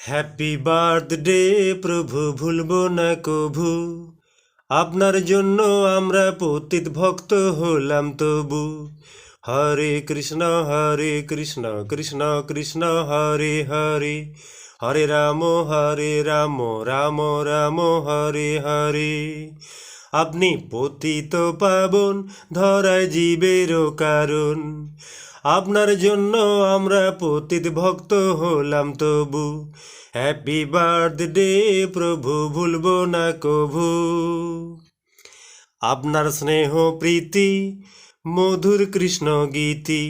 Happy birthday প্রভু, ভুলবো না কভু। আপনার জন্য আমরা পতিত ভক্ত হলাম তবু। হরে কৃষ্ণ কৃষ্ণ কৃষ্ণ হরে হরে, হরে রাম রাম রাম হরে হরে। আপনি পতিত পাবন, ধরায় জীবেরও কারণ। আপনার জন্য আমরা পতিত ভক্ত হলাম তবু। হ্যাপি বার্থডে প্রভু, ভুলবো না কভু। আপনার স্নেহ প্রীতি মধুর কৃষ্ণ গীতি,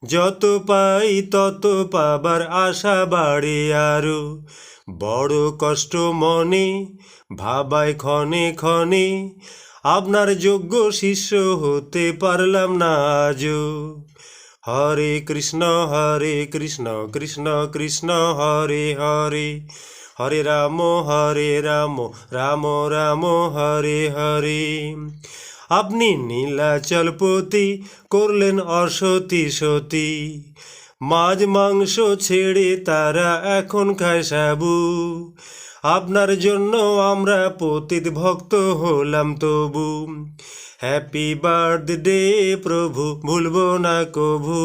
যত পাই তত পাবার আশা বাড়ে আরো। বড় কষ্ট মনে ভাবায় ক্ষণে ক্ষণে, আপনার যোগ্য শিষ্য হতে পারলাম না আজও। হরে কৃষ্ণ কৃষ্ণ কৃষ্ণ হরে হরে, হরে রাম রাম রাম হরে হরে। আপনি নীলাচলপতি করলেন অসতী সতী, মাছ মাংস ছেড়ে তারা এখন খায় সাবু। আপনার জন্য আমরা পতিত ভক্ত হলাম তবু। হ্যাপি বার্থডে প্রভু, ভুলবো না কভু।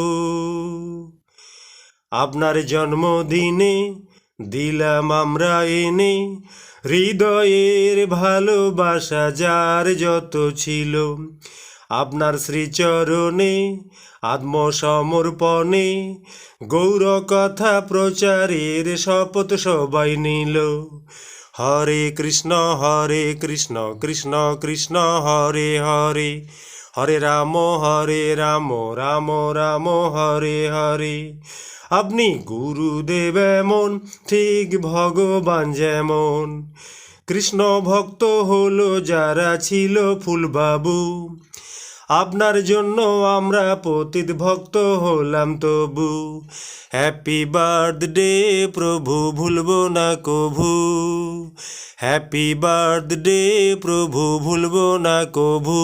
আপনার জন্মদিনে দিলাম আমরা এনে, হৃদয়ের ভালোবাসা যার যত ছিল। আপনার শ্রীচরণে আত্মসমর্পণে, গৌর কথা প্রচারের শপথ সবাই নিল। হরে কৃষ্ণ কৃষ্ণ কৃষ্ণ হরে হরে, হরে রাম রাম রাম হরে হরে। আপনি গুরুদেব এমন, ঠিক ভগবান যেমন। কৃষ্ণ ভক্ত হলো যারা ছিল ফুলবাবু। আপনার জন্য আমরা পতিত ভক্ত হলাম তবু। হ্যাপি বার্থডে প্রভু, ভুলবো না কভু। হ্যাপি বার্থডে প্রভু, ভুলবো না কভু।